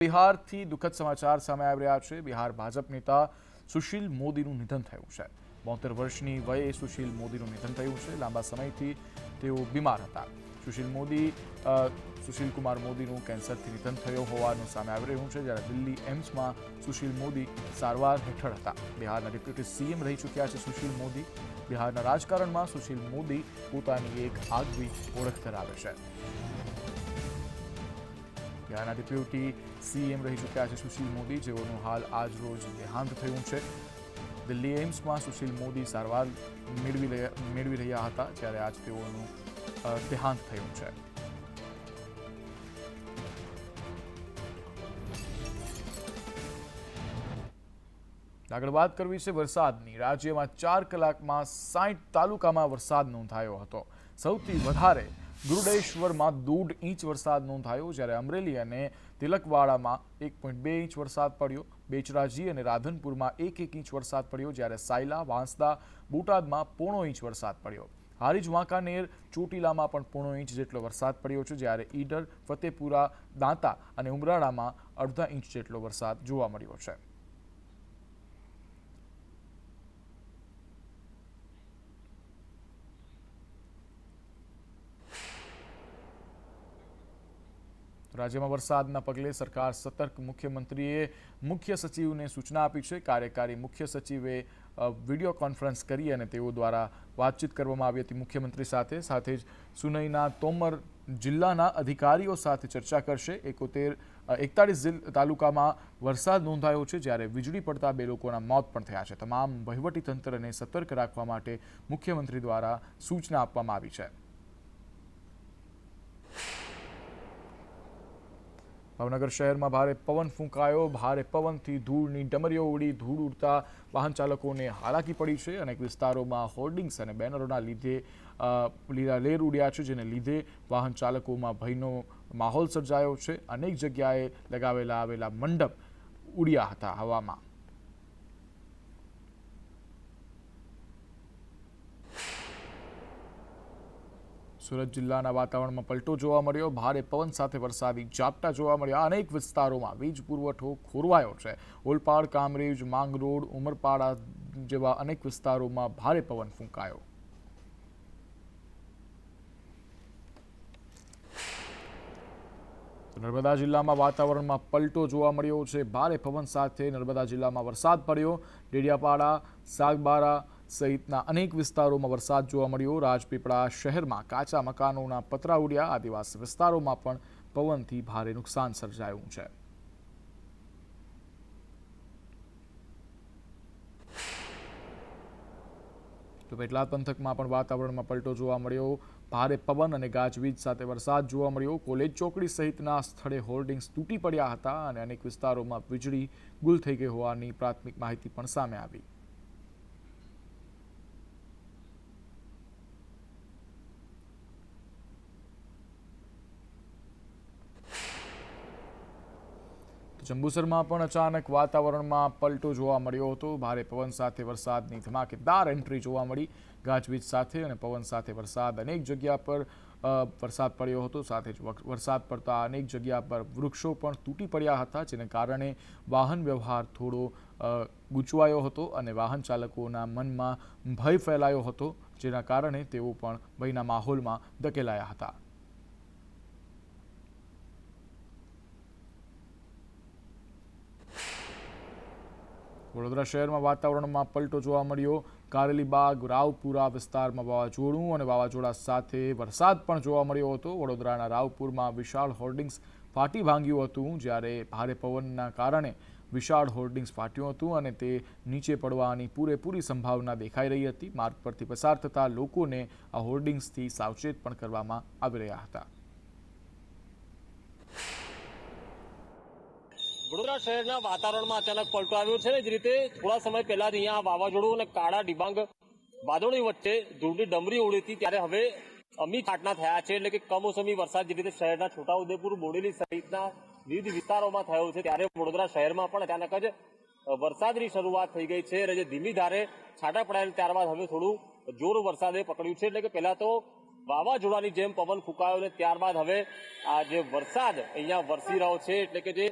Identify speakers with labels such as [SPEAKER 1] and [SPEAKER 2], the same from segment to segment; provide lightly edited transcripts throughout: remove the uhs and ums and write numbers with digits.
[SPEAKER 1] બિહારથી દુઃખદ સમાચાર સામે આવી રહ્યા છે। બિહાર ભાજપ નેતા સુશીલ મોદીનું નિધન થયું છે। 72 વર્ષની વયે સુશીલ મોદીનું નિધન થયું છે। લાંબા સમયથી તેઓ બીમાર હતા। સુશીલ કુમાર મોદીનું કેન્સરથી નિધન થયું હોવાનું સામે આવી રહ્યું છે, જ્યારે દિલ્હી એમ્સમાં સુશીલ મોદી સારવાર હેઠળ હતા। બિહારના ડેપ્યુટી સીએમ રહી ચૂક્યા છે સુશીલ મોદી। બિહારના રાજકારણમાં સુશીલ મોદી પોતાની એક આગવી ઓળખ ધરાવે છે। બિહારના ડેપ્યુટી સીએમ રહી ચૂક્યા છે સુશીલ મોદી, જેઓનું હાલ આજ રોજ દેહાંત થયું છે। દિલ્હી એમ્સમાં સુશીલ મોદી સારવાર મેળવી રહ્યા હતા, જ્યારે આજ તેઓનું દેહાંત થયું છે। આગળ વાત કરવી છે વરસાદની। રાજ્યમાં 4 કલાકમાં 60 તાલુકામાં વરસાદ નોંધાયો હતો। સૌથી વધારે ગુરુડેશ્વરમાં 1.5 ઇંચ વરસાદ નોંધાયો, જ્યારે અમરેલી અને તિલકવાડામાં 1.2 ઇંચ વરસાદ પડ્યો। બેચરાજી અને રાધનપુરમાં 1 ઇંચ વરસાદ પડ્યો, જ્યારે સાયલા, વાંસદા, બોટાદમાં 0.5 ઇંચ વરસાદ પડ્યો। હારીજ, વાંકાનેર, ચોટીલામાં પણ 0.5 ઇંચ જેટલો વરસાદ પડ્યો છે, જ્યારે ઈડર, ફતેપુરા, દાંતા અને ઉમરાળામાં 0.5 ઇંચ જેટલો વરસાદ જોવા મળ્યો છે। રાજ્યમાં વરસાદના પગલે સરકાર સતર્ક। મુખ્યમંત્રીએ મુખ્ય સચિવને સૂચના આપી છે। કાર્યકારી મુખ્ય સચિવે વિડીયો કોન્ફરન્સ કરી અને તેઓ દ્વારા વાતચીત કરવામાં આવી હતી મુખ્યમંત્રી સાથે। સાથે જ સુનયના તોમર જિલ્લાના અધિકારીઓ સાથે ચર્ચા કરશે। 41 તાલુકામાં વરસાદ નોંધાયો છે, જ્યારે વીજળી પડતા 2 લોકોના મોત પણ થયા છે। તમામ વહીવટીતંત્રને સતર્ક રાખવા માટે મુખ્યમંત્રી દ્વારા સૂચના આપવામાં આવી છે। ભાવનગર શહેરમાં ભારે પવન ફૂંકાયો। ભારે પવનથી ધૂળની ડમરીઓ ઉડી। ધૂળ ઉડતા વાહન ચાલકોને હાલાકી પડી છે। અનેક વિસ્તારોમાં હોર્ડિંગ્સ અને બેનરોના લીધે લીલાલેર ઉડ્યા છે, જેને લીધે વાહન ચાલકોમાં ભયનો માહોલ સર્જાયો છે। અનેક જગ્યાએ આવેલા મંડપ ઉડ્યા હતા હવામાં। સુરત જિલ્લાના વાતાવરણમાં પલટો જોવા મળ્યો। ભારે પવન સાથે વરસાદી ઝાપટા જોવા મળ્યા। અનેક વિસ્તારોમાં વીજ પુરવઠો ખોરવાયો છે। ઓલપાડ, કામરેજ, માંગરોળ, ઉમરપાડા જેવા અનેક વિસ્તારોમાં ભારે પવન ફૂંકાયો। નર્મદા જિલ્લામાં વાતાવરણમાં પલટો જોવા મળ્યો છે। ભારે પવન સાથે નર્મદા જિલ્લામાં વરસાદ પડ્યો। ડેડિયાપાડા, સાગબારા સહિતના અનેક વિસ્તારોમાં વરસાદ જોવા મળ્યો। રાજપીપળા શહેરમાં કાચા મકાનોના પતરા ઉડ્યા। આદિવાસી વિસ્તારોમાં પણ પવનથી ભારે નુકસાન સર્જાયું છે। તો પેટલાદ પંથકમાં પણ વાતાવરણમાં પલટો જોવા મળ્યો। ભારે પવન અને ગાજવીજ સાથે વરસાદ જોવા મળ્યો। કોલેજ ચોકડી સહિતના સ્થળે હોર્ડિંગ્સ તૂટી પડ્યા હતા અને અનેક વિસ્તારોમાં વીજળી ગુલ થઈ ગઈ હોવાની પ્રાથમિક માહિતી પણ સામે આવી। જંબુસરમાં પણ અચાનક વાતાવરણમાં પલટો જોવા મળ્યો હતો। ભારે પવન સાથે વરસાદની ધમાકેદાર એન્ટ્રી જોવા મળી। ગાજવીજ સાથે અને પવન સાથે વરસાદ અનેક જગ્યા પર વરસાદ પડ્યો હતો। સાથે જ વરસાદ પડતા અનેક જગ્યા પર વૃક્ષો પણ તૂટી પડ્યા હતા, જેને કારણે વાહન વ્યવહાર થોડો ગૂંચવાયો હતો અને વાહન ચાલકોના મનમાં ભય ફેલાયો હતો, જેના કારણે તેઓ પણ ભયના માહોલમાં ધકેલાયા હતા। વડોદરા શહેરમાં વાતાવરણમાં પલટો જોવા મળ્યો। કારેલીબાગ, રાવપુરા વિસ્તારમાં વાવાઝોડું અને વાવાઝોડા સાથે વરસાદ પણ જોવા મળ્યો હતો। વડોદરાના રાવપુરમાં વિશાળ હોર્ડિંગ્સ ફાટી ભાંગ્યું હતું, જ્યારે ભારે પવનના કારણે વિશાળ હોર્ડિંગ્સ ફાટ્યું હતું અને તે નીચે પડવાની પૂરેપૂરી સંભાવના દેખાઈ રહી હતી। માર્ગ પરથી પસાર થતા લોકોને આ હોર્ડિંગ્સથી સાવચેત પણ કરવામાં આવી રહ્યા હતા।
[SPEAKER 2] વડોદરા શહેરના વાતાવરણમાં અચાનક પલટો આવ્યો છે। જ રીતે થોડા સમય પહેલા જ અહીંયા વાવાઝોડું અને કાળા ડિબાંગ વાદળોની વચ્ચે ધૂળની ડમરી ઉડી હતી, ત્યારે હવે અમી છાંટણા થયા છે। એટલે કે કમોસમી વરસાદ જે રીતે શહેરના છોટાઉદેપુર, બોડેલી સહિતના વિવિધ વિસ્તારોમાં થયો છે, ત્યારે વડોદરા શહેરમાં પણ અચાનક જ વરસાદની શરૂઆત થઈ ગઈ છે અને જે ધીમી ધારે છાંટા પડાયા ત્યારબાદ હવે થોડું જોર વરસાદે પકડ્યું છે। એટલે કે પહેલા તો વાવાઝોડાની જેમ પવન ફૂંકાયો અને ત્યારબાદ હવે આ જે વરસાદ અહીંયા વરસી રહ્યો છે, એટલે કે જે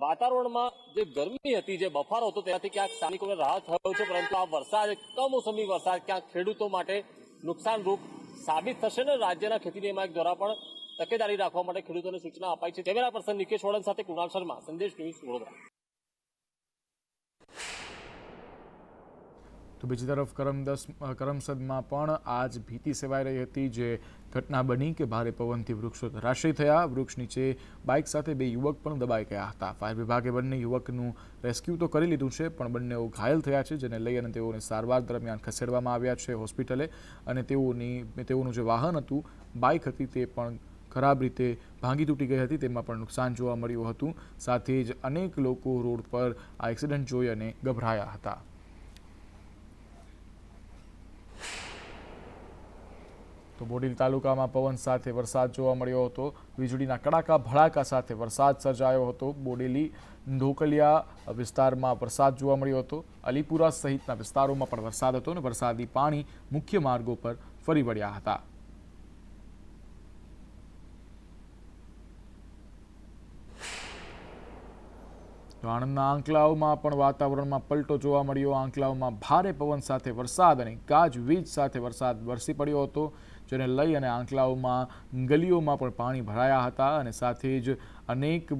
[SPEAKER 2] વાતાવરણમાં જે ગરમી હતી, જે બફારો હતો, તેનાથી ક્યાંક સ્થાનિકોને રાહત થયો છે, પરંતુ આ વરસાદ, કમોસમી વરસાદ ક્યાંક ખેડૂતો માટે નુકસાનરૂપ સાબિત થશે ને રાજ્યના ખેતી નિયામક દ્વારા પણ તકેદારી રાખવા માટે ખેડૂતોને સૂચના અપાઈ છે. કેમેરા પર્સન નિકેશ વડન સાથે કુણાલ શર્મા, સંદેશ ન્યૂઝ, વડોદરા.
[SPEAKER 1] તો બીજી તરફ કરમસદમાં પણ આજ ભીતિ સેવાઈ રહી હતી, જે ઘટના બની કે ભારે પવનથી વૃક્ષો ધરાશયી થયા. વૃક્ષ નીચે બાઇક સાથે 2 યુવક પણ દબાઈ ગયા હતા. ફાયર વિભાગે બંને યુવકનું રેસ્ક્યુ તો કરી લીધું છે, પણ બંનેઓ ઘાયલ થયા છે, જેને લઈ અને તેઓને સારવાર દરમિયાન ખસેડવામાં આવ્યા છે હોસ્પિટલે. અને તેઓનું જે વાહન હતું, બાઇક હતી, તે પણ ખરાબ રીતે ભાંગી તૂટી ગઈ હતી. તેમાં પણ નુકસાન જોવા મળ્યું હતું. સાથે જ અનેક લોકો રોડ પર આ એક્સિડન્ટ જોઈ અને ગભરાયા હતા. તો બોડેલી તાલુકામાં પવન સાથે વરસાદ જોવા મળ્યો હતો. વીજળીના કડાકા ભડાકા સાથે વરસાદ સર્જાયો હતો. બોડેલી ઢોકલિયા વિસ્તારમાં વરસાદ જોવા મળ્યો હતો. અલીપુરા સહિતના વિસ્તારોમાં પણ વરસાદ હતો અને વરસાદી પાણી મુખ્ય માર્ગો પર ફરી વળ્યા હતા. તો આણંદના આંકલાવમાં પણ વાતાવરણમાં પલટો જોવા મળ્યો. આંકલાવમાં ભારે પવન સાથે વરસાદ અને ગાજવીજ સાથે વરસાદ વરસી પડ્યો હતો, જેને લઈ અને આંકલાવમાં ગલીઓમાં પણ પાણી ભરાયા હતા અને સાથે જ અનેક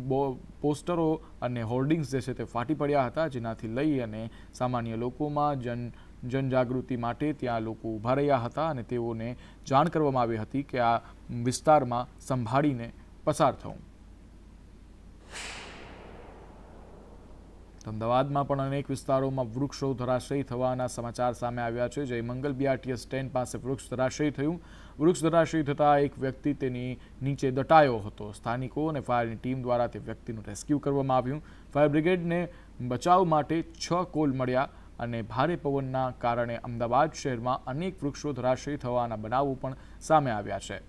[SPEAKER 1] પોસ્ટરો અને હોર્ડિંગ્સ જે છે તે ફાટી પડ્યા હતા, જેનાથી લઈ અને સામાન્ય લોકોમાં જનજાગૃતિ માટે ત્યાં લોકો ઊભા રહ્યા હતા અને તેઓને જાણ કરવામાં આવી હતી કે આ વિસ્તારમાં સંભાળીને પસાર થવું. અમદાવાદમાં પણ અનેક વિસ્તારોમાં વૃક્ષો ધરાશયી થવાના સમાચાર સામે આવ્યા છે. જય મંગલ બીઆરટીએસ સ્ટેન્ડ પાસે વૃક્ષ ધરાશયી થયું. વૃક્ષ ધરાશયી થતાં એક વ્યક્તિ તેની નીચે દટાયો હતો. સ્થાનિકો અને ફાયરની ટીમ દ્વારા તે વ્યક્તિનું રેસ્ક્યુ કરવામાં આવ્યું. ફાયર બ્રિગેડને બચાવ માટે 6 કોલ મળ્યા અને ભારે પવનના કારણે અમદાવાદ શહેરમાં અનેક વૃક્ષો ધરાશયી થવાના બનાવો પણ સામે આવ્યા છે.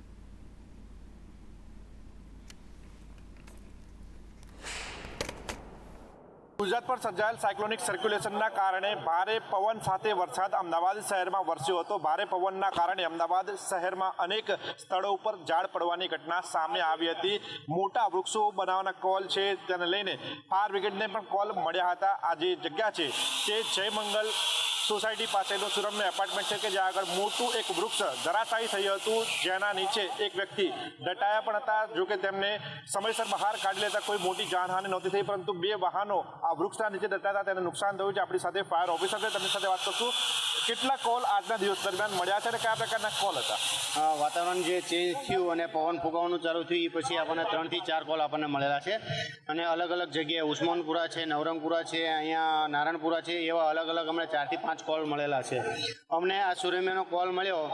[SPEAKER 3] ગુજરાત પર સર્જાયેલ સાયક્લોનિક સર્ક્યુલેશનના કારણે ભારે પવન સાથે વરસાદ અમદાવાદ શહેરમાં વરસ્યો હતો. ભારે પવનના કારણે અમદાવાદ શહેરમાં અનેક સ્થળો ઉપર ઝાડ પડવાની ઘટના સામે આવી હતી. મોટા વૃક્ષો બનાવવાના કોલ છે, તેને લઈને ફાયર બ્રિગેડને પણ કોલ મળ્યા હતા. આ જે જગ્યા છે તે જયમંગલ સોસાયટી પાસેનું સુરમ્ય એપાર્ટમેન્ટ છે કે જ્યાં આગળ મોટું એક વૃક્ષ ધરાશાયી થયું હતું, જેના નીચે એક વ્યક્તિ દટાયા પણ હતા. જોકે તેમને સમયસર બહાર કાઢી લેતા કોઈ મોટી જાનહાનિ નહોતી થઈ, પરંતુ 2 વાહનો આ વૃક્ષના નીચે દટાતા તેને નુકસાન થયું છે. આપણી સાથે ફાયર ઓફિસર છે, તેમની સાથે વાત કરશું. કેટલા કોલ આજના દિવસ દરમિયાન મળ્યા છે અને કયા પ્રકારના કોલ હતા?
[SPEAKER 4] વાતાવરણ જે ચેન્જ થયું અને પવન ફૂંકાવાનું ચાલુ થયું એ પછી આપણને 3 થી 4 કોલ આપણને મળેલા છે અને અલગ અલગ જગ્યાએ ઉસ્માનપુરા છે, નવરંગપુરા છે, અહીંયા નારણપુરા છે, એવા અલગ અલગ અમને 4 થી 5 કોલ મળેલા છે. અમને આ સુરેમિયાનો કોલ મળ્યો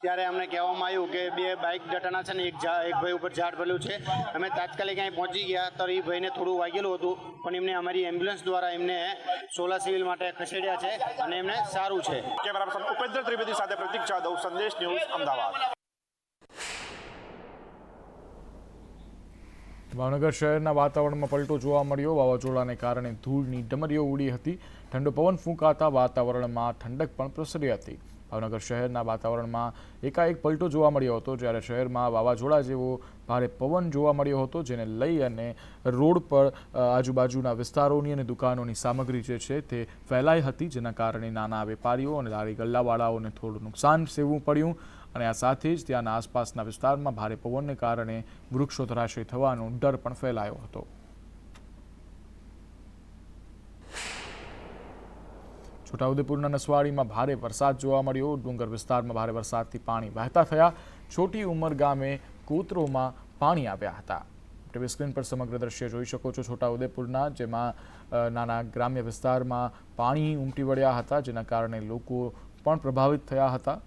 [SPEAKER 4] ત્યારે અમને કહેવામાં આવ્યું કે 2 બાઇક દટાના છે ને એક ભાઈ ઉપર ઝાડ પડ્યું છે. અમે તાત્કાલિક અહીં પહોંચી ગયા તો એ ભાઈને થોડું વાગેલું હતું, પણ એમને અમારી એમ્બ્યુલન્સ દ્વારા એમને સોલા સિવિલ માટે ખસેડ્યા છે અને એમને સારું છે.
[SPEAKER 3] કેમેરા પર્સન ઉપેન્દ્ર ત્રિવેદી સાથે પ્રતિક જાદવ, સંદેશ ન્યૂઝ, અમદાવાદ.
[SPEAKER 1] ભાવનગર શહેરના વાતાવરણમાં પલટો જોવા મળ્યો. વાવાઝોડાને કારણે ધૂળની ડમરીઓ ઉડી હતી. ઠંડો પવન ફૂંકાતા વાતાવરણમાં ઠંડક પણ પ્રસરી હતી. ભાવનગર શહેરના વાતાવરણમાં એકાએક પલટો જોવા મળ્યો હતો, જ્યારે શહેરમાં વાવાઝોડા જેવો ભારે પવન જોવા મળ્યો હતો, જેને લઈ અને રોડ પર આજુબાજુના વિસ્તારોની અને દુકાનોની સામગ્રી જે છે તે ફેલાઈ હતી, જેના કારણે નાના વેપારીઓ અને લારી ગલ્લાવાળાઓને થોડું નુકસાન સેવવું પડ્યું. અને આ સાથે જ ત્યાંના આસપાસના વિસ્તારમાં ભારે પવનને કારણે વૃક્ષો ધરાશયી થવાનો ડર પણ ફેલાયો હતો. છોટાઉદેપુરના નસવાડીમાં ભારે વરસાદ જોવા મળ્યો. ડુંગર વિસ્તારમાં ભારે વરસાદથી પાણી વહેતા થયા. છોટી ઉંમર ગામે કોતરોમાં પાણી આવ્યા હતા. ટીવી સ્ક્રીન પર સમગ્ર દ્રશ્ય જોઈ શકો છો છોટાઉદેપુરના, જેમાં નાના ગ્રામ્ય વિસ્તારમાં પાણી ઉમટી વળ્યા હતા, જેના કારણે લોકો પણ પ્રભાવિત થયા હતા.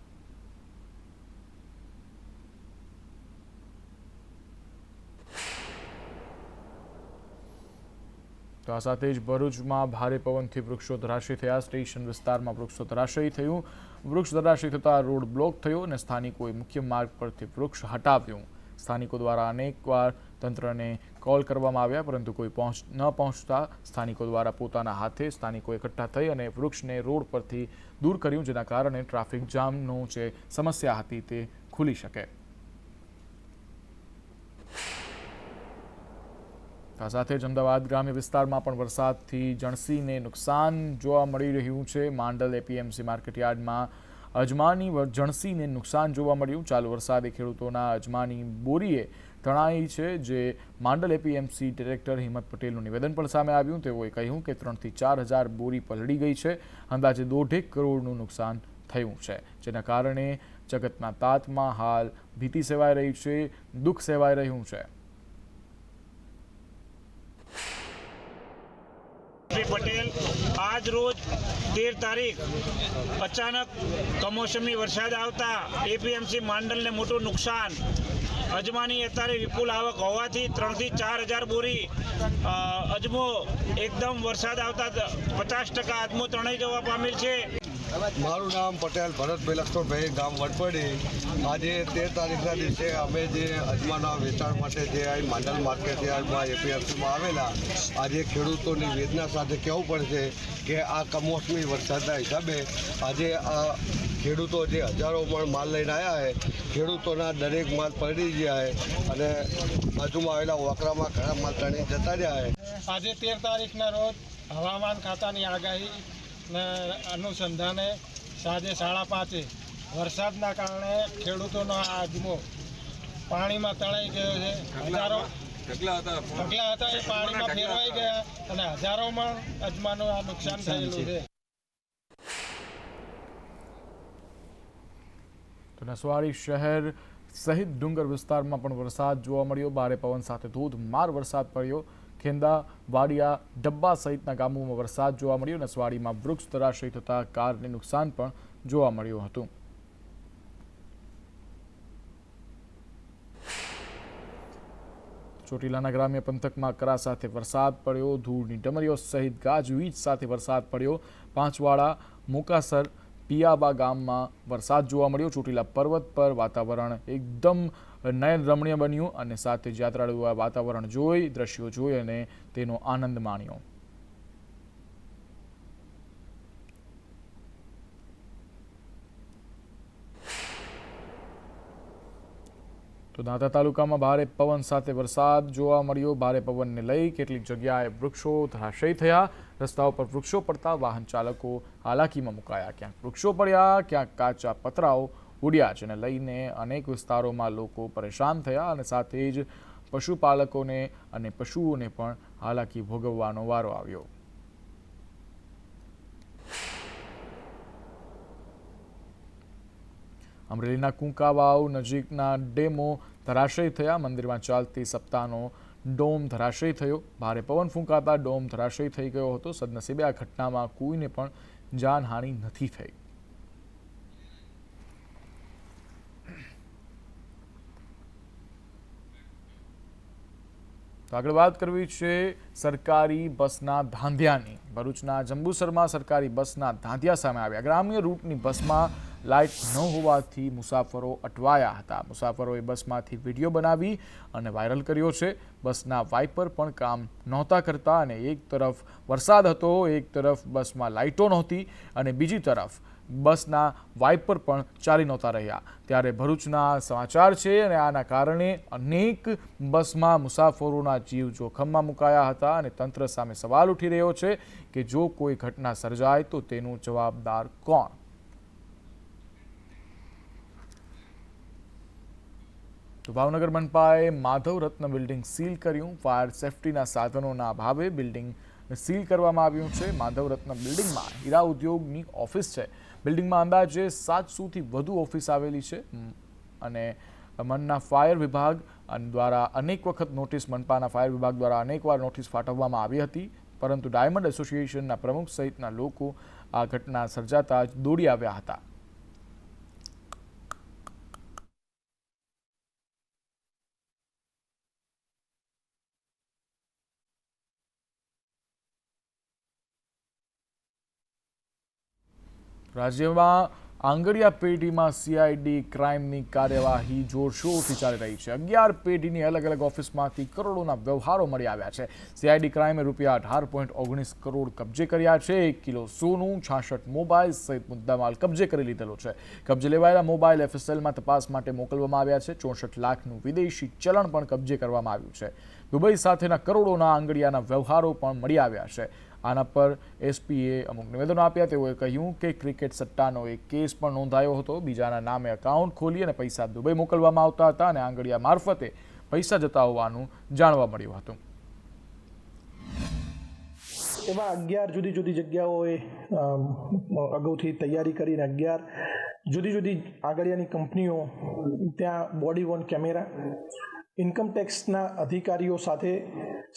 [SPEAKER 1] તો આ સાથે જ ભરૂચમાં ભારે પવનથી વૃક્ષો ધરાશયી થયા. સ્ટેશન વિસ્તારમાં વૃક્ષો ધરાશયી થયું. વૃક્ષ ધરાશયી થતાં રોડ બ્લોક થયો અને સ્થાનિકોએ મુખ્ય માર્ગ પરથી વૃક્ષ હટાવ્યું. સ્થાનિકો દ્વારા અનેકવાર તંત્રને કોલ કરવામાં આવ્યા, પરંતુ કોઈ ન પહોંચતા સ્થાનિકો દ્વારા પોતાના હાથે સ્થાનિકો એકઠા થઈ અને વૃક્ષને રોડ પરથી દૂર કર્યું, જેના કારણે ટ્રાફિક જામનો જે સમસ્યા હતી તે ખુલી શકે. આ સાથે જ અમદાવાદ ગ્રામ્ય વિસ્તારમાં પણ વરસાદથી જણસીને નુકસાન જોવા મળી રહ્યું છે। માંડલ એપીએમસી માર્કેટયાર્ડમાં અજમાની જણસીને નુકસાન જોવા મળ્યું। ચાલુ વરસાદે ખેડૂતોના અજમાની બોરીએ તણાઈ છે, જે માંડલ એપીએમસી ડિરેક્ટર હિંમત પટેલનું નિવેદન પણ સામે આવ્યું। તેઓએ કહ્યું કે 3 થી 4 હજાર બોરી પલળી ગઈ છે। અંદાજે 1.5 કરોડનું નુકસાન થયું છે, જેના કારણે જગતના તાતમાં હાલ ભીતિ સેવાઈ રહી છે, દુઃખ સેવાઈ રહ્યું છે।
[SPEAKER 5] પટેલ આજ રોજ 13 તારીખ અચાનક કમોસમી વરસાદ આવતા એપીએમસી માંડલને મોટું નુકસાન। અજમાની અત્યારે વિપુલ આવક હોવાથી 3 થી 4 હજાર બોરી અજમો એકદમ વરસાદ આવતા 50% અજમો તણાઈ જવા પામેલ છે।
[SPEAKER 6] મારું નામ પટેલ ભરતભાઈ લક્ષ્મણભાઈ, ગામ વડપડી। આજે 13 તારીખના દિવસે અમે જે અજમાના વેચાણ માટે જે અહીં માંડલ માર્કેટ યાર્ડમાં એપીએમસીમાં આવેલા, આજે ખેડૂતોની વેદના સાથે કહેવું પડશે કે આ કમોસમી વરસાદના હિસાબે આજે આ ખેડૂતો જે હજારો મણ માલ લઈને આવ્યા છે, ખેડૂતોના દરેક માલ પડી ગયા છે અને બાજુમાં આવેલા વોકરામાં ઘણા માલ તણી જતા રહ્યા છે।
[SPEAKER 7] આજે 13 તારીખના રોજ હવામાન ખાતાની આગાહી અનુસંધાને સાંજે 5:30 વરસાદના કારણે ખેડૂતોનો આ અજમો પાણીમાં તણાઈ ગયો છે। હજારો ઢગલા હતા એ પાણીમાં ફેરવાઈ ગયા અને હજારો મણ અજમાનું આ નુકસાન થયેલું છે।
[SPEAKER 1] તો નસવાડી શહેર સહિત ડુંગર વિસ્તારમાં પણ વરસાદ જોવા મળ્યો। ભારે પવન સાથે ધોધમાર વરસાદ પડ્યો। ખેંદા, વાડિયા, ડબ્બા સહિતના ગામોમાં વરસાદ જોવા મળ્યો। નસવાડીમાં વૃક્ષ ધરાશયી થતા કારને નુકસાન પણ જોવા મળ્યું હતું। ચોટીલાના ગ્રામ્ય પંથકમાં કરા સાથે વરસાદ પડ્યો। ધૂળની ડમરીઓ સહિત ગાજવીજ સાથે વરસાદ પડ્યો। પાંચવાડા, મોકાસર, પિયાબા ગામમાં વરસાદ જોવા મળ્યો। ચોટીલા પર્વત પર વાતાવરણ એકદમ નયન રમણીય બન્યું અને સાથે જ યાત્રાળુઓએ વાતાવરણ જોઈ, દ્રશ્યો જોઈ અને તેનો આનંદ માણ્યો। તો દાંતા તાલુકામાં ભારે પવન સાથે વરસાદ જોવા મળ્યો। ભારે પવનને લઈ કેટલીક જગ્યાએ વૃક્ષો ધરાશયી થયા। રસ્તાઓ પર વૃક્ષો પડતા વાહન ચાલકો હાલાકીમાં મુકાયા। ક્યાંક વૃક્ષો પડ્યા, ક્યાંક કાચા પતરાઓ ઉડ્યા, જેને લઈને અનેક વિસ્તારોમાં લોકો પરેશાન થયા અને સાથે જ પશુપાલકોને અને પશુઓને પણ હાલાકી ભોગવવાનો વારો આવ્યો। અમરેલીના કુંકાવાવ નજીકના ડેમો ધરાશયી થયા। મંદિરમાં ચાલતી સપ્તાહનો ડોમ ધરાશયી થયો। ભારે પવન ફૂંકાતા ડોમ ધરાશયી થઈ ગયો હતો। સદનસીબે આ ઘટનામાં કોઈને પણ જાનહાનિ નથી થઈ। તો આગળ વાત કરવી છે સરકારી બસના ધાંધિયાની। ભરૂચના જંબુસરમાં સરકારી બસના ધાંધિયા સામે આવ્યા। ગ્રામ્ય રૂટની બસમાં લાઇટ ન હોવાથી મુસાફરો અટવાયા હતા। મુસાફરોએ બસમાંથી વિડીયો બનાવી અને વાયરલ કર્યો છે। બસના વાઇપર પણ કામ નહોતા કરતા અને એક તરફ વરસાદ હતો, એક તરફ બસમાં લાઇટો નહોતી અને બીજી તરફ બસના વાઇપર પણ ચાલી નહોતા રહ્યા। ત્યારે ભરૂચના સમાચાર છે અને આના કારણે અનેક બસમાં મુસાફરોના જીવ જોખમમાં મુકાયા હતા અને તંત્ર સામે સવાલ ઉઠી રહ્યો છે કે જો કોઈ ઘટના સર્જાય તો તેનું જવાબદાર કોણ? તો ભાવનગર મનપાએ માધવ રત્ન બિલ્ડિંગ સીલ કર્યું। ફાયર સેફટીના સાધનોના અભાવે બિલ્ડિંગ સીલ કરવામાં આવ્યું છે। માધવ રત્ન બિલ્ડિંગમાં હીરા ઉદ્યોગની ઓફિસ છે। બિલ્ડિંગમાં અંદાજે 700થી વધુ ઓફિસ આવેલી છે અને મનના ફાયર વિભાગ દ્વારા અનેક વખત નોટિસ મનપાના ફાયર વિભાગ દ્વારા અનેકવાર નોટિસ ફાટવવામાં આવી હતી, પરંતુ ડાયમંડ એસોસિએશનના પ્રમુખ સહિતના લોકો આ ઘટના સર્જાતા જ દોડી આવ્યા હતા। રાજ્યમાં આંગડિયા પેઢીમાં સીઆઈડી ક્રાઇમની કાર્યવાહી જોરશોરથી ચાલી રહી છે। 11 પેઢીની અલગ અલગ ઓફિસમાંથી કરોડોના વ્યવહારો મળી આવ્યા છે। સીઆઈડી ક્રાઇમે રૂપિયા 18.19 કરોડ કબજે કર્યા છે। 1 કિલો સોનું, 66 મોબાઈલ સહિત મુદ્દામાલ કબજે કરી લીધેલો છે। કબજે લેવાયેલા મોબાઈલ એફએસએલમાં તપાસ માટે મોકલવામાં આવ્યા છે। 64 લાખનું વિદેશી ચલણ પણ કબજે કરવામાં આવ્યું છે। દુબઈ સાથેના કરોડોના આંગડિયાના વ્યવહારો પણ મળી આવ્યા છે. આના પર એસપીએ અમુક નિવેદનો આપ્યા. તેઓએ કહ્યું કે ક્રિકેટ સટ્ટાનો એક કેસ પણ નોંધાયો હતો. બીજાના નામે એકાઉન્ટ ખોલી અને પૈસા દુબઈ મોકલવામાં આવતા હતા અને આંગડિયા મારફતે પૈસા જતા હોવાનું જાણવા મળ્યું હતું.
[SPEAKER 8] એવા 11 જુદી જુદી જગ્યાઓએ અગાઉથી તૈયારી કરીને 11 જુદી જુદી આગળિયાની કંપનીઓ, ત્યાં બોડી વોર્ન કેમેરા, ઇન્કમટેક્સના અધિકારીઓ સાથે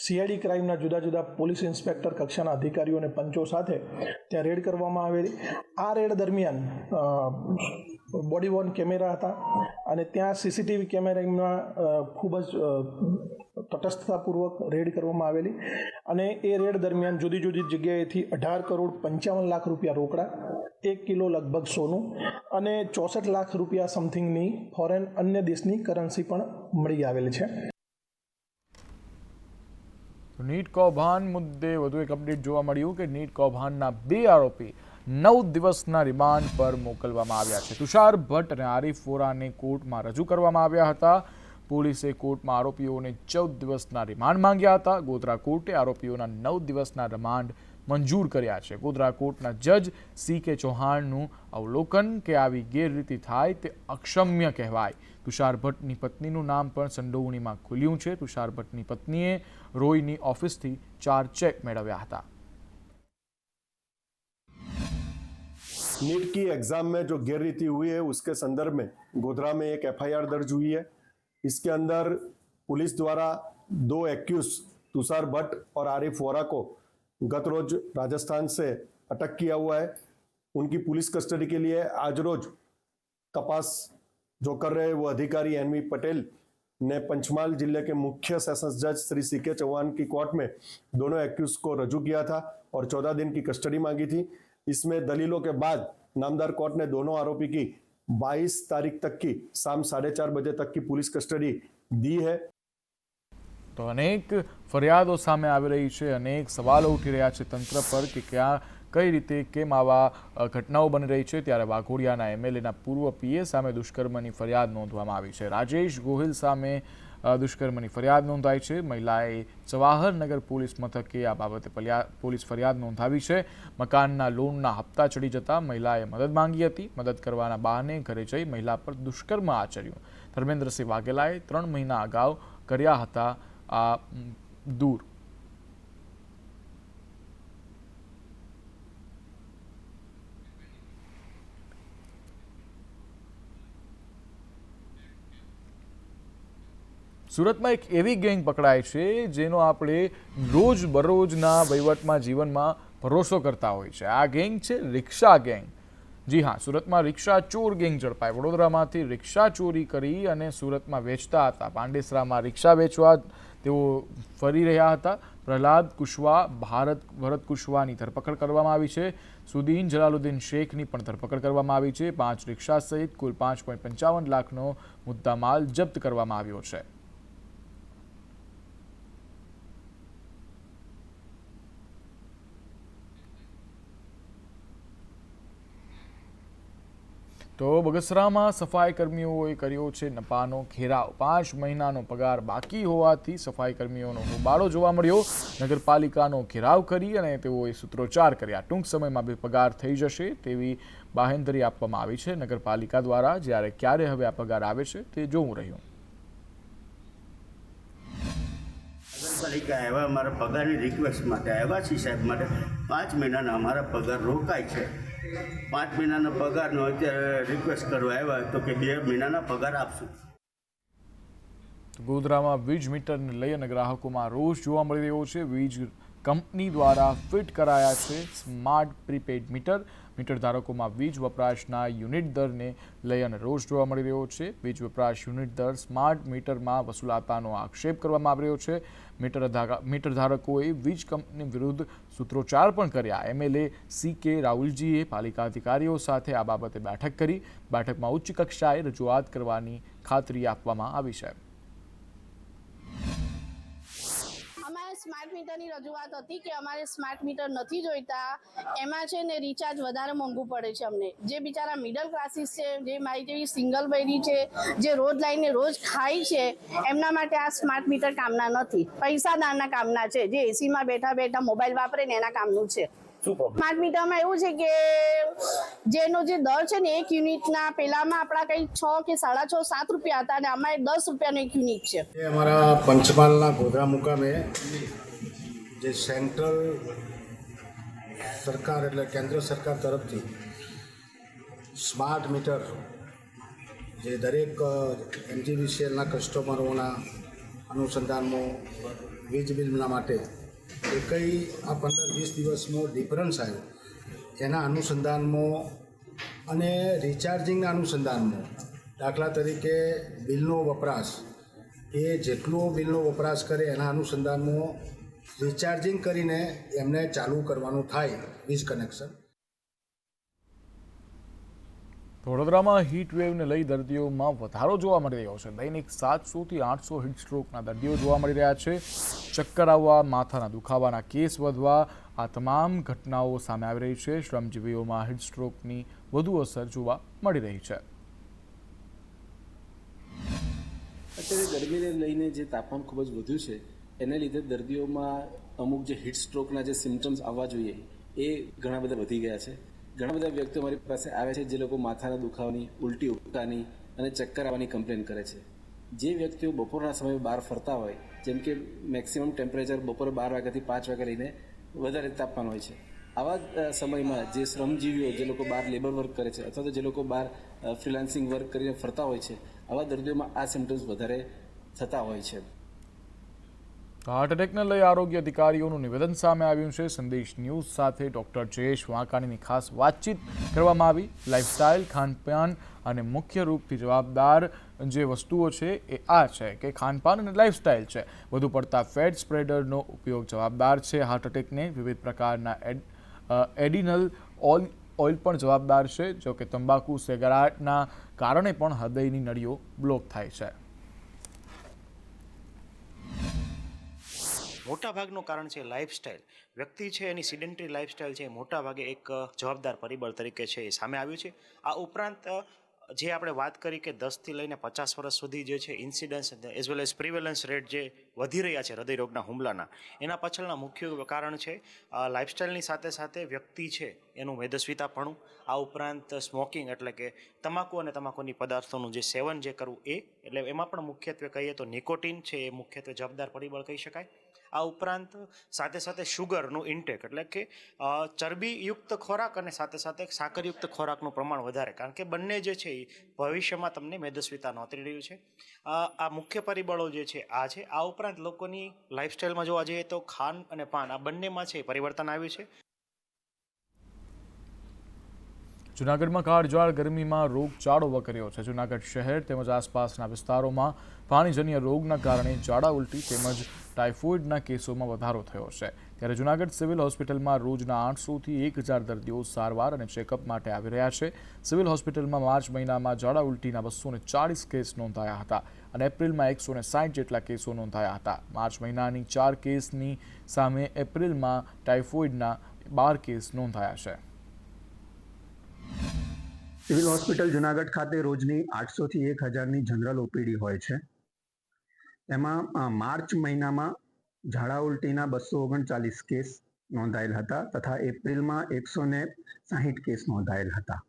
[SPEAKER 8] સીઆઈડી ક્રાઇમના જુદા જુદા પોલીસ ઇન્સ્પેક્ટર કક્ષાના અધિકારીઓ અને પંચો સાથે ત્યાં રેડ કરવામાં આવેલી. આ રેડ દરમિયાન બોડી વોર્ન કેમેરા હતા અને ત્યાં સીસીટીવી કેમેરામાં ખૂબ જ તટસ્થતાપૂર્વક રેડ કરવામાં આવેલી અને એ રેડ દરમિયાન જુદી જુદી જગ્યાએથી 18 કરોડ 55 લાખ રૂપિયા રોકડા, 1 કિલો લગભગ સોનું અને 64 લાખ રૂપિયા સમથિંગની ફોરેન અન્ય દેશની કરન્સી પણ મળી આવેલી છે.
[SPEAKER 1] નીટ કૌભાંડ મુદ્દે વધુ એક અપડેટ જોવા મળ્યું કે નીટ કૌભાંડના 2 આરોપી 9 દિવસના રિમાન્ડ પર મોકલવામાં આવ્યા છે. તુષાર ભટ્ટ અને આરીફ વોરાને કોર્ટમાં રજૂ કરવામાં આવ્યા હતા. પોલીસે કોર્ટમાં આરોપીઓને 14 દિવસના રિમાન્ડ માંગ્યા હતા. ગોધરા કોર્ટે આરોપીઓના 9 દિવસના રિમાન્ડ મંજૂર કર્યા છે. ગોધરા કોર્ટના જજ CK ચૌહાણનું અવલોકન કે આવી ગેરરીતિ થાય તે અક્ષમ્ય કહેવાય. તુષાર ભટ્ટની પત્નીનું નામ પણ સંડોવણીમાં ખુલ્યું છે. તુષાર ભટ્ટની પત્નીએ રોયની ઓફિસથી 4 ચેક મેળવ્યા હતા.
[SPEAKER 9] नीट की एग्जाम में जो गैररीति हुई है उसके संदर्भ में गोधरा में एक FIR दर्ज हुई है. इसके अंदर पुलिस द्वारा 2 एक्यूज तुषार भट्ट और आरिफ वोरा को गत रोज राजस्थान से अटक किया हुआ है. उनकी पुलिस कस्टडी के लिए आज रोज तपास जो कर रहे वो अधिकारी NV पटेल ने पंचमहाल जिले के मुख्य सेशंस जज श्री CK चौहान की कोर्ट में दोनों एक्यूज को रजू किया था और 14 दिन की कस्टडी मांगी थी. इसमें दलीलों के बाद नामदार कोर्ट ने दोनों आरोपी की 22 तारीख तक की शाम 4:30 बजे तक की पुलिस कस्टडी दी है.
[SPEAKER 1] તો અનેક ફરિયાદો સામે આવી રહી છે, અનેક સવાલો ઉઠી રહ્યા છે તંત્ર પર કે ક્યાં કઈ રીતે કેમ આવા ઘટનાઓ બની રહી છે. ત્યારે વાઘોડિયાના MLAના પૂર્વ PA સામે દુષ્કર્મની ફરિયાદ નોંધવામાં આવી છે. રાજેશ ગોહિલ સામે દુષ્કર્મની ફરિયાદ નોંધાઈ છે. મહિલાએ જવાહરનગર પોલીસ મથકે આ બાબતે પોલીસ ફરિયાદ નોંધાવી છે. મકાનના લોનના હપ્તા ચડી જતા મહિલાએ મદદ માંગી હતી. મદદ કરવાના બહાને ઘરે જઈ મહિલા પર દુષ્કર્મ આચર્યું. ધર્મેન્દ્રસિંહ વાઘેલાએ 3 મહિના અગાઉ કર્યા હતા આ દૂર. સુરતમાં એક એવી ગેંગ પકડાય છે જેનો આપણે રોજબરોજના વહીવટમાં જીવનમાં ભરોસો કરતા હોય છે. આ ગેંગ છે રિક્ષા ગેંગ. જી હા, સુરતમાં રિક્ષા ચોર ગેંગ ઝડપાઈ. વડોદરામાંથી રિક્ષા ચોરી કરી અને સુરતમાં વેચતા હતા. પાંડેસરામાં રિક્ષા વેચવા તેઓ ફરી રહ્યા હતા. પ્રહલાદ કુશવા, ભરત કુશવાની ધરપકડ કરવામાં આવી છે. સુદીન જલાલુદ્દીન શેખની પણ ધરપકડ કરવામાં આવી છે. 5 રિક્ષા સહિત કુલ 5.55 લાખનો મુદ્દામાલ જપ્ત કરવામાં આવ્યો છે. તો બગસરામાં સફાઈ કર્મીઓએ કર્યો છે નપાનો ઘેરાવ. 5 મહિનાનો પગાર બાકી હોવાથી સફાઈ કર્મીઓનો હોબાળો જોવા મળ્યો. નગરપાલિકાનો ઘેરાવ કરી અને તેઓએ સૂત્રોચ્ચાર કર્યા. ટૂંક સમયમાં પગાર થઈ જશે તેવી બાહેંધરી આપવામાં આવી છે નગરપાલિકા દ્વારા. જ્યારે ક્યારે હવે આ પગાર આવે છે તે જોવું રહ્યું.
[SPEAKER 10] નગરપાલિકા આવ્યા અમારા પગારની રિક્વેસ્ટ માટે આવ્યા છે સાહેબ માટે. 5 મહિનાના અમારા પગાર રોકાય છે. 5 મહિનાના પગારનો અત્યારે રિક્વેસ્ટ કરવા આવ્યા તો કે 2 મહિનાના પગાર આપશું.
[SPEAKER 1] ગોધરામાં વીજ મીટરને લઈ અને ગ્રાહકોમાં રોષ જોવા મળી રહ્યો છે. વીજ કંપની દ્વારા ફિટ કરાયા છે સ્માર્ટ પ્રીપેડ મીટર. મીટર ધારકોમાં વીજ વપરાશના યુનિટ દરને લઈ અને રોષ જોવા મળી રહ્યો છે. વીજ વપરાશ યુનિટ દર સ્માર્ટ મીટરમાં વસૂલાતાનો આક્ષેપ કરવામાં આવી રહ્યો છે. મીટર ધારકોએ વીજ કંપની વિરુદ્ધ સૂત્રોચ્ચાર પણ કર્યા. MLA CK રાહુલજીએ પાલિકા અધિકારીઓ સાથે આ બાબતે બેઠક કરી. બેઠકમાં ઉચ્ચ કક્ષાએ રજૂઆત કરવાની ખાતરી આપવામાં આવી છે.
[SPEAKER 11] સ્માર્ટ મીટરની રજૂઆત હતી કે અમારે સ્માર્ટ મીટર નથી જોઈતા, એમાં છે ને રિચાર્જ વધારે મોંઘું પડે છે અમને. જે બિચારા મિડલ ક્લાસીસ છે, જે મારી જેવી સિંગલ બૈરી છે, જે રોજ લાઈને રોજ ખાય છે, એમના માટે આ સ્માર્ટ મીટર કામના નથી. પૈસાદારના કામના છે, જે એસીમાં બેઠા બેઠા મોબાઈલ વાપરે ને એના કામનું છે. સ્માર્ટ મીટરમાં એવું છે કે જેનો જે દર છે ને 1 યુનિટના પેલામાં આપણા કંઈ 6 કે 6.5 7 રૂપિયા હતા અને અમારે 10 રૂપિયાનો 1 યુનિટ છે.
[SPEAKER 12] એ અમારા પંચમહાલના ગોધરા મુકામે જે સેન્ટ્રલ સરકાર એટલે કેન્દ્ર સરકાર તરફથી સ્માર્ટ મીટર જે દરેક એમજીવીસીએલના કસ્ટમરોના અનુસંધાનમાં વીજ બિલના માટે એ કંઈ આ 15-20 દિવસમાં ડિફરન્સ આવ્યો એના અનુસંધાનમાં અને રિચાર્જિંગના અનુસંધાનમાં, દાખલા તરીકે બિલનો વપરાશ એ જેટલો બિલનો વપરાશ કરે એના અનુસંધાનમાં રિચાર્જિંગ કરીને એમને ચાલુ કરવાનું થાય વીજ કનેક્શન.
[SPEAKER 1] વડોદરામાં હીટ વેવને લઈ દર્દીઓમાં વધારો જોવા મળી રહ્યો છે. દૈનિક 700 થી 800 હીટ સ્ટ્રોકના દર્દીઓ જોવા મળી રહ્યા છે. ચક્કર આવવા, માથાના દુખાવાના કેસ વધવા, આ તમામ ઘટનાઓ સામે આવી રહી છે. શ્રમજીવીઓમાં હીટ સ્ટ્રોકની વધુ અસર જોવા મળી રહી છે.
[SPEAKER 13] અત્યારે ગરમીને લઈને જે તાપમાન ખૂબ જ વધ્યું છે એને લીધે દર્દીઓમાં અમુક જે હીટ સ્ટ્રોકના જે સિમ્ટમ્સ આવવા જોઈએ એ ઘણા બધા વધી ગયા છે. ઘણા બધા વ્યક્તિઓ મારી પાસે આવે છે જે લોકો માથાના દુખાવાની, ઉલટી ઉપકાની અને ચક્કર આવવાની કમ્પ્લેન કરે છે. જે વ્યક્તિઓ બપોરના સમયે બહાર ફરતા હોય, જેમ કે મેક્સિમમ ટેમ્પરેચર બપોરે 12 વાગ્યાથી 5 વાગ્યા લઈને વધારે તાપમાન હોય છે, આવા સમયમાં જે શ્રમજીવીઓ જે લોકો બહાર લેબર વર્ક કરે છે અથવા તો જે લોકો બહાર ફ્રીલાન્સિંગ વર્ક કરીને ફરતા હોય છે, આવા દર્દીઓમાં આ સિમ્ટમ્સ વધારે થતા હોય છે.
[SPEAKER 1] હાર્ટ એટેકને લઈ આરોગ્ય અધિકારીઓનું નિવેદન સામે આવ્યું છે. સંદેશ ન્યૂઝ સાથે ડોક્ટર જયેશ વાંકાણીની ખાસ વાતચીત કરવામાં આવી. લાઇફસ્ટાઇલ, ખાનપાન અને મુખ્ય રૂપથી જવાબદાર જે વસ્તુઓ છે એ આ છે કે ખાનપાન અને લાઇફસ્ટાઇલ છે. વધુ પડતા ફેટ સ્પ્રેડરનો ઉપયોગ જવાબદાર છે હાર્ટ એટેકને. વિવિધ પ્રકારના એડિનલ ઓઇલ પણ જવાબદાર છે, જો કે તંબાકુ, સિગારેટના કારણે પણ હૃદયની નળીઓ બ્લોક થાય છે.
[SPEAKER 14] મોટાભાગનું કારણ છે લાઇફસ્ટાઇલ. વ્યક્તિ છે એની સિડેન્ટરી લાઇફસ્ટાઇલ છે એ મોટાભાગે એક જવાબદાર પરિબળ તરીકે છે એ સામે આવ્યું છે. આ ઉપરાંત જે આપણે વાત કરી કે 10થી લઈને 50 વર્ષ સુધી જે છે incidence as well as prevalence rate જે વધી રહ્યા છે હૃદયરોગના હુમલાના, એના પાછળના મુખ્ય કારણ છે લાઇફસ્ટાઇલની સાથે સાથે વ્યક્તિ છે એનું મેદસ્વીતાપણું, આ ઉપરાંત સ્મોકિંગ એટલે કે તમાકુ અને તમાકુની પદાર્થોનું જે સેવન જે કરવું એ, એટલે એમાં પણ મુખ્યત્વે કહીએ તો નિકોટિન છે એ મુખ્યત્વે જવાબદાર પરિબળ કહી શકાય. આ ઉપરાંત સાથે સાથે શુગરનું ઇન્ટેક એટલે કે ચરબીયુક્ત ખોરાક અને સાથે સાથે સાકરયુક્ત ખોરાકનું પ્રમાણ વધારે, કારણ કે બંને જે છે એ ભવિષ્યમાં તમને મેદસ્વીતા નોતરી રહ્યું છે. આ મુખ્ય પરિબળો જે છે આ છે. આ ઉપરાંત લોકોની લાઇફસ્ટાઇલમાં જોવા જઈએ તો ખાન અને પાન આ બંનેમાં છે પરિવર્તન આવ્યું છે.
[SPEAKER 1] જૂનાગઢમાં કાળઝાળ ગરમીમાં રોગચાળો વકર્યો છે. જૂનાગઢ શહેર તેમજ આસપાસના વિસ્તારોમાં પાણીજન્ય રોગના કારણે ઝાડા ઉલટી તેમજ ટાઇફોઇડના કેસોમાં વધારો થયો છે. ત્યારે જૂનાગઢ સિવિલ હોસ્પિટલમાં રોજના 800 થી 1000 દર્દીઓ સારવાર અને ચેકઅપ માટે આવી રહ્યા છે. સિવિલ હોસ્પિટલમાં માર્ચ મહિનામાં ઝાડા ઉલટીના 240 કેસ નોંધાયા હતા અને એપ્રિલમાં 160 જેટલા કેસો નોંધાયા હતા. માર્ચ મહિનાની 4 કેસની સામે એપ્રિલમાં ટાઇફોઇડના 12 કેસ નોંધાયા છે.
[SPEAKER 15] સિવિલ હોસ્પિટલ જુનાગઢ ખાતે રોજની 800 થી 1000ની જનરલ ઓપીડી હોય છે. એમાં માર્ચ મહિનામાં ઝાડા ઉલટીના 239 કેસ નોંધાયેલ હતા તથા એપ્રિલમાં 160 કેસ નોંધાયેલ હતા.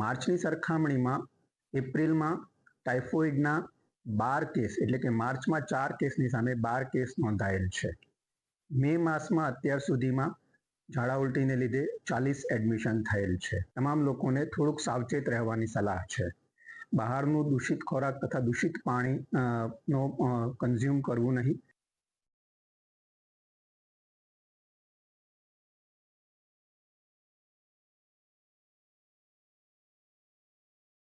[SPEAKER 15] માર્ચની સરખામણીમાં એપ્રિલમાં ટાઇફોઇડના 12 કેસ એટલે કે માર્ચમાં 4 કેસની સામે 12 કેસ નોંધાયેલ છે. મે માસમાં અત્યાર સુધીમાં ઝાડા ઉલટીને લીધે 40 એડમિશન થયેલ છે. તમામ લોકોને થોડુંક સાવચેત રહેવાની સલાહ છે. બહારનું દૂષિત ખોરાક તથા દૂષિત પાણી નો કન્ઝ્યુમ કરવું નહીં.